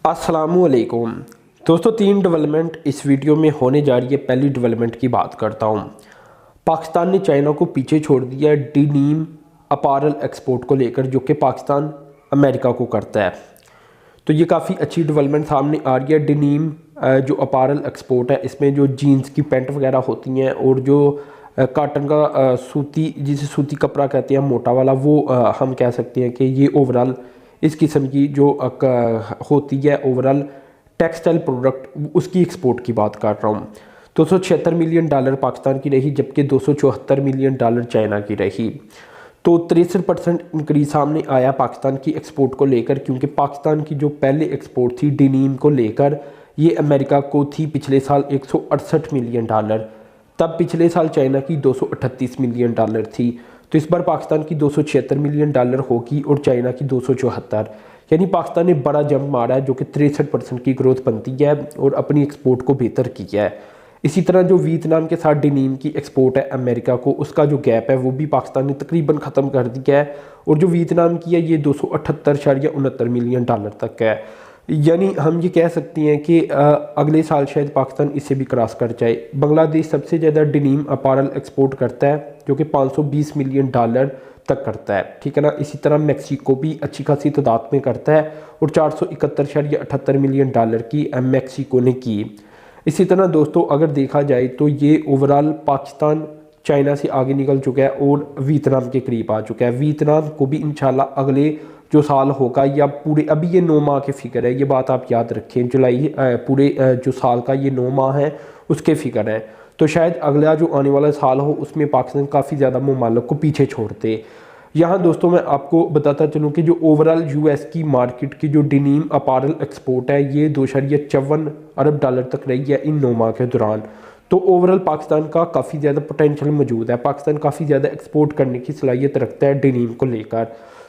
अस्सलामुअलैकुम दोस्तों, 3 डेवलपमेंट इस वीडियो में होने जा रही है। पहली डेवलपमेंट की बात करता हूँ। पाकिस्तान ने चाइना को पीछे छोड़ दिया है डेनिम अपैरल एक्सपोर्ट को लेकर, जो कि पाकिस्तान अमेरिका को करता है। तो ये काफ़ी अच्छी डेवलपमेंट सामने आ रही है। डेनिम जो अपैरल एक्सपोर्ट है, इसमें जो जीन्स की पैंट वगैरह होती हैं और जो कॉटन का सूती, जिसे सूती कपड़ा कहते हैं मोटा वाला, वो हम कह सकते हैं कि ये ओवरऑल इस किस्म की जो होती है ओवरऑल टेक्सटाइल प्रोडक्ट, उसकी एक्सपोर्ट की बात कर रहा हूँ। $276 मिलियन पाकिस्तान की रही, जबकि $274 मिलियन चाइना की रही। तो 63% इंक्रीज सामने आया पाकिस्तान की एक्सपोर्ट को लेकर, क्योंकि पाकिस्तान की जो पहले एक्सपोर्ट थी डेनिम को लेकर, ये अमेरिका को थी पिछले साल $168 मिलियन। तब पिछले साल चाइना की $238 मिलियन थी। तो इस बार पाकिस्तान की $276 मिलियन होगी और चाइना की 274। यानी पाकिस्तान ने बड़ा जंप मारा है, जो कि 63% की ग्रोथ बनती है और अपनी एक्सपोर्ट को बेहतर किया है। इसी तरह जो वियतनाम के साथ डेनिम की एक्सपोर्ट है अमेरिका को, उसका जो गैप है वो भी पाकिस्तान ने तकरीबन ख़त्म कर दिया है। और जो वियतनाम की है ये $278.69 मिलियन तक है। यानी हम ये कह सकते हैं कि अगले साल शायद पाकिस्तान इसे भी क्रॉस कर जाए। बांग्लादेश सबसे ज़्यादा डेनिम अपैरल एक्सपोर्ट करता है, जो कि $520 मिलियन तक करता है। ठीक है ना। इसी तरह मैक्सिको भी अच्छी खासी तादाद में करता है और $471.78 मिलियन की मैक्सिको ने की। इसी तरह दोस्तों अगर देखा जाए तो ये ओवरऑल पाकिस्तान चाइना से आगे निकल चुका है और वियतनाम के करीब आ चुका है। वियतनाम को भी इंशाल्लाह अगले जो साल होगा, या पूरे अभी ये 9 माह के फिगर है, ये बात आप याद रखें। जुलाई पूरे जो साल का ये 9 माह है उसके फिगर है। तो शायद अगला जो आने वाला साल हो उसमें पाकिस्तान काफ़ी ज़्यादा ममालिक को पीछे छोड़ते। यहाँ दोस्तों मैं आपको बताता चलूँ कि जो ओवरऑल यूएस की मार्केट की जो डेनिम अपैरल एक्सपोर्ट है, ये $2.54 अरब तक रही है इन 9 माह के दौरान। तो ओवरऑल पाकिस्तान का काफ़ी ज़्यादा पोटेंशियल मौजूद है। पाकिस्तान काफ़ी ज़्यादा एक्सपोर्ट करने की सलाहियत रखता है डेनिम को लेकर।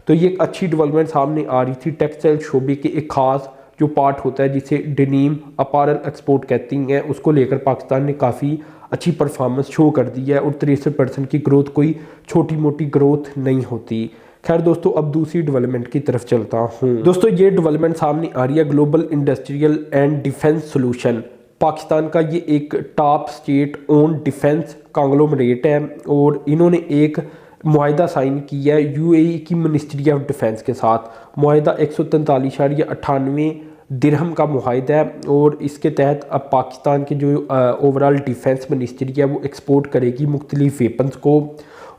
तो ये एक अच्छी डेवलपमेंट सामने आ रही थी। टेक्सटाइल शोबे के एक खास जो पार्ट होता है जिसे डेनिम अपैरल एक्सपोर्ट कहती हैं, उसको लेकर पाकिस्तान ने काफ़ी अच्छी परफॉर्मेंस शो कर दी है। और 63% की ग्रोथ कोई छोटी मोटी ग्रोथ नहीं होती। खैर दोस्तों, अब दूसरी डेवलपमेंट की तरफ चलता हूँ। दोस्तों ये डेवलपमेंट सामने आ रही है global industrial and defence solution. Pakistan का ये एक top state own defence conglomerate है और इन्होंने एक मुआहिदा साइन किया है यूएई की मिनिस्ट्री ऑफ डिफेंस के साथ। मुआहिदा 143.98 दिरहम का मुआहिदा है और इसके तहत अब पाकिस्तान के जो ओवरऑल डिफेंस मिनिस्ट्री है वो एक्सपोर्ट करेगी मुख्तलिफ वेपन्स को,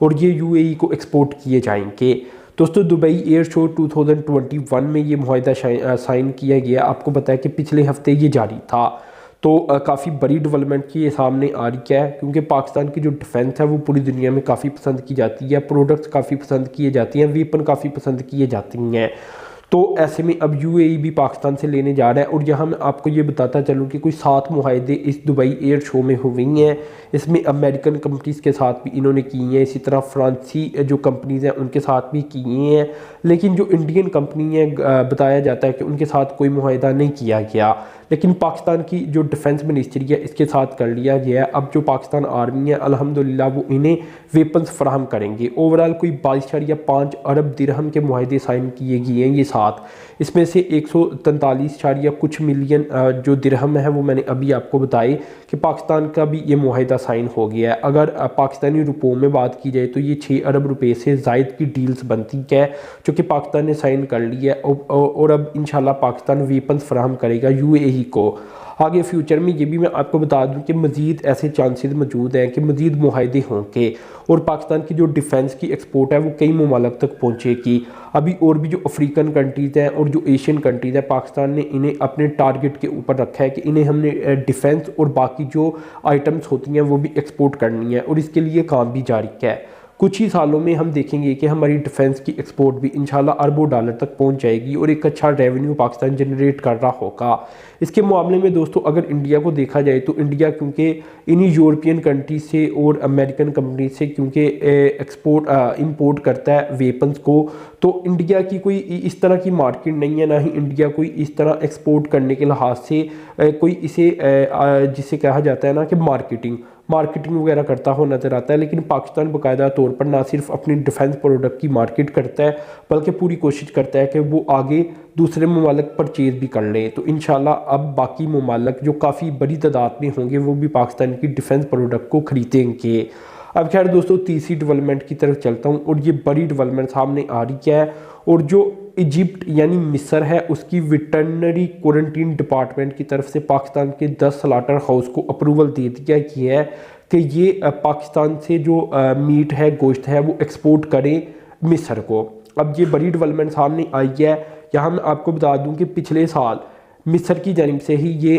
और ये यूएई को एक्सपोर्ट किए जाएंगे। दोस्तों दुबई एयर शो 2021 में ये मुआहिदा साइन किया गया। आपको बताया कि पिछले हफ्ते ये जारी था। तो काफ़ी बड़ी डेवलपमेंट की ये सामने आ रही है, क्योंकि पाकिस्तान की जो डिफेंस है वो पूरी दुनिया में काफ़ी पसंद की जाती है। प्रोडक्ट्स काफ़ी पसंद किए जाती हैं, वेपन काफ़ी पसंद किए जाती हैं। तो ऐसे में अब यूएई भी पाकिस्तान से लेने जा रहा है। और यहाँ मैं आपको ये बताता चलूँ कि कोई 7 मुआहदे इस दुबई एयर शो में हुए हैं। इसमें अमेरिकन कंपनीज़ के साथ भी इन्होंने किए हैं, इसी तरह फ्रांसी जो कंपनीज़ हैं उनके साथ भी किए हैं। लेकिन जो इंडियन कंपनी है बताया जाता है कि उनके साथ कोई मुआहिदा नहीं किया गया। लेकिन पाकिस्तान की जो डिफेंस मिनिस्ट्री है इसके साथ कर लिया गया है। अब जो पाकिस्तान आर्मी है अल्हम्दुलिल्लाह वो इन्हें वेपन्स फराहम करेंगे। ओवरऑल कोई 22.5 अरब दिरहम के मुआहिदे साइन किए गए हैं ये साथ। इसमें से 143 कुछ मिलियन जो दिरहम है वो मैंने अभी आपको बताए कि पाकिस्तान का भी ये मुआहिदा साइन हो गया है। अगर पाकिस्तानी रुपयों में बात की जाए तो ये 6 अरब रुपये से ज़ायद की डील्स बनती है, जो कि पाकिस्तान ने साइन कर ली है। और अब इंशाल्लाह पाकिस्तान वेपन्स फराहम करेगा यूएई को। आगे फ्यूचर में ये भी मैं आपको बता दूं कि मज़ीद ऐसे चांसेस मौजूद हैं कि मज़ीद मुआहिदे होंगे और पाकिस्तान की जो डिफेंस की एक्सपोर्ट है वो कई ममालिक तक पहुँचेगी। अभी और भी जो अफ्रीकन कंट्रीज़ हैं और जो एशियन कंट्रीज़ हैं, पाकिस्तान ने इन्हें अपने टारगेट के ऊपर रखा है कि इन्हें हमने डिफेंस और बाकी जो आइटम्स होती हैं वो भी एक्सपोर्ट करनी है, और इसके लिए काम भी जारी है। कुछ ही सालों में हम देखेंगे कि हमारी डिफेंस की एक्सपोर्ट भी इंशाल्लाह अरबों डॉलर तक पहुंच जाएगी और एक अच्छा रेवेन्यू पाकिस्तान जनरेट कर रहा होगा। इसके मामले में दोस्तों अगर इंडिया को देखा जाए तो इंडिया क्योंकि इन्हीं यूरोपियन कंट्री से और अमेरिकन कंपनी से क्योंकि इंपोर्ट करता है वेपन्स को, تو انڈیا کی کوئی اس طرح کی مارکیٹ نہیں ہے، نہ ہی انڈیا کوئی اس طرح ایکسپورٹ کرنے کے لحاظ سے کوئی اسے جسے کہا جاتا ہے نا کہ مارکیٹنگ وغیرہ کرتا ہو نظر آتا ہے۔ لیکن پاکستان باقاعدہ طور پر نہ صرف اپنی ڈیفنس پروڈکٹ کی مارکیٹ کرتا ہے بلکہ پوری کوشش کرتا ہے کہ وہ آگے دوسرے ممالک پرچیز بھی کر لیں۔ تو انشاءاللہ اب باقی ممالک جو کافی بڑی تعداد میں ہوں گے وہ بھی پاکستان کی ڈیفنس پروڈکٹ کو خریدیں گے۔ اب خیر دوستو تیسری ڈیولپمنٹ کی طرف چلتا ہوں، اور یہ بڑی ڈیولپمنٹ سامنے آ رہی ہے، اور جو ایجپٹ یعنی مصر ہے اس کی ویٹرنری کوارنٹین ڈپارٹمنٹ کی طرف سے پاکستان کے 10 سلاٹر ہاؤس کو اپروول دے دیا گیا ہے کہ یہ پاکستان سے جو میٹ ہے، گوشت ہے، وہ ایکسپورٹ کریں مصر کو۔ اب یہ بڑی ڈیولپمنٹ سامنے آئی ہے۔ یہاں میں آپ کو بتا دوں کہ پچھلے سال مصر کی جانب سے ہی یہ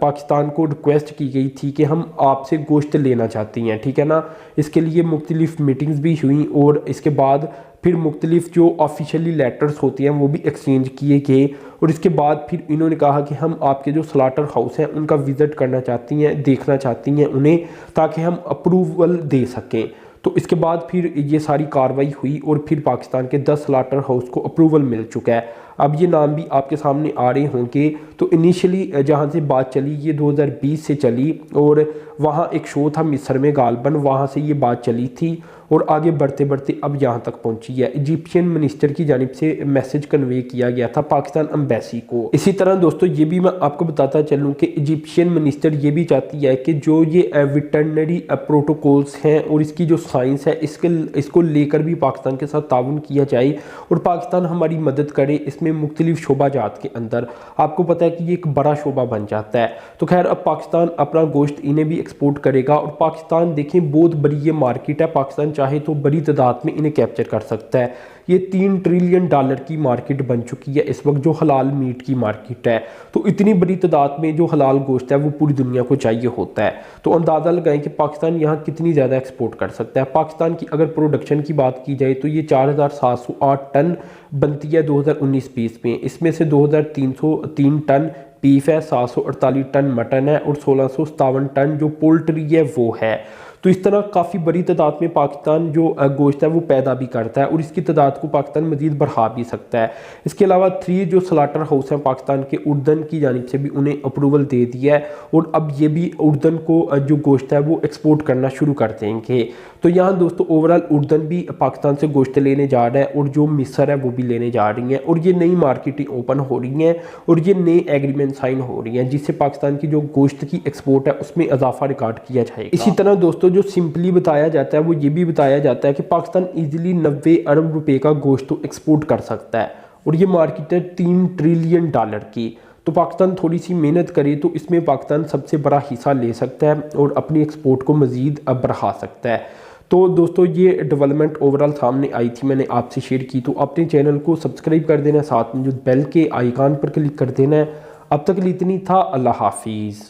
پاکستان کو ریکویسٹ کی گئی تھی کہ ہم آپ سے گوشت لینا چاہتی ہیں، ٹھیک ہے نا۔ اس کے لیے مختلف میٹنگز بھی ہوئیں، اور اس کے بعد پھر مختلف جو آفیشیلی لیٹرز ہوتے ہیں وہ بھی ایکسچینج کیے گئے، اور اس کے بعد پھر انہوں نے کہا کہ ہم آپ کے جو سلاٹر ہاؤس ہیں ان کا وزٹ کرنا چاہتی ہیں، دیکھنا چاہتی ہیں انہیں، تاکہ ہم اپروول دے سکیں۔ تو اس کے بعد پھر یہ ساری کاروائی ہوئی، اور پھر پاکستان کے 10 سلاٹر ہاؤس کو اپروول مل چکا ہے۔ اب یہ نام بھی آپ کے سامنے آ رہے ہوں گے۔ تو انیشلی جہاں سے بات چلی یہ 2020 سے چلی، اور وہاں ایک شو تھا مصر میں غالباً، وہاں سے یہ بات چلی تھی، اور آگے بڑھتے بڑھتے اب یہاں تک پہنچی ہے۔ ایجپشین منسٹر کی جانب سے میسج کنوے کیا گیا تھا پاکستان ایمبیسی کو۔ اسی طرح دوستو یہ بھی میں آپ کو بتاتا چلوں کہ ایجپشین منسٹر یہ بھی چاہتی ہے کہ جو یہ ویٹرنری پروٹوکولز ہیں اور اس کی جو سائنس ہے اس کو لے کر بھی پاکستان کے ساتھ تعاون کیا جائے، اور پاکستان ہماری مدد کرے اس میں مختلف شعبہ جات کے اندر۔ آپ کو پتہ ہے کہ یہ ایک بڑا شعبہ بن جاتا ہے۔ تو خیر اب پاکستان اپنا گوشت انہیں بھی ایکسپورٹ کرے گا، اور پاکستان دیکھیں بہت بڑی یہ مارکیٹ ہے، پاکستان چاہے تو بڑی تعداد میں انہیں کیپچر کر سکتا ہے۔ یہ $3 ٹریلین کی مارکیٹ بن چکی ہے اس وقت، جو حلال میٹ کی مارکیٹ ہے۔ تو اتنی بڑی تعداد میں جو حلال گوشت ہے وہ پوری دنیا کو چاہیے ہوتا ہے۔ تو اندازہ لگائیں کہ پاکستان یہاں کتنی زیادہ ایکسپورٹ کر سکتا ہے۔ پاکستان کی اگر پروڈکشن کی بات کی جائے تو یہ 4708 ٹن بنتی ہے 2019-20 میں۔ اس میں سے 2303 ٹن بیف ہے، 748 ٹن مٹن ہے، اور 1657 ٹن جو پولٹری ہے وہ ہے۔ تو اس طرح کافی بڑی تعداد میں پاکستان جو گوشت ہے وہ پیدا بھی کرتا ہے، اور اس کی تعداد کو پاکستان مزید بڑھا بھی سکتا ہے۔ اس کے علاوہ 3 جو سلاٹر ہاؤس ہیں پاکستان کے، اردن کی جانب سے بھی انہیں اپروول دے دیا ہے، اور اب یہ بھی اردن کو جو گوشت ہے وہ ایکسپورٹ کرنا شروع کر دیں گے۔ تو یہاں دوستو اوورال اردن بھی پاکستان سے گوشت لینے جا رہا ہے، اور جو مصر ہے وہ بھی لینے جا رہی ہیں، اور یہ نئی مارکیٹیں اوپن ہو رہی ہیں، اور یہ نئے ایگریمنٹ سائن ہو رہی ہیں، جس سے پاکستان کی جو گوشت کی ایکسپورٹ ہے اس میں اضافہ ریکارڈ کیا جائے گا۔ اسی طرح دوستو جو سمپلی بتایا جاتا ہے وہ یہ بھی بتایا جاتا ہے کہ پاکستان ایزیلی 90 ارب روپے کا گوشت تو ایکسپورٹ کر سکتا ہے، اور یہ مارکیٹ ہے $3 ٹریلین کی۔ تو پاکستان تھوڑی سی محنت کرے تو اس میں پاکستان سب سے بڑا حصہ لے سکتا ہے، اور اپنی ایکسپورٹ کو مزید بڑھا سکتا ہے۔ تو دوستو یہ ڈیولپمنٹ اوورال سامنے آئی تھی، میں نے آپ سے شیئر کی۔ تو اپنے چینل کو سبسکرائب کر دینا، ساتھ میں جو بیل کے آئیکن پر کلک کر دینا ہے۔ اب تک اتنی تھا، اللہ حافظ۔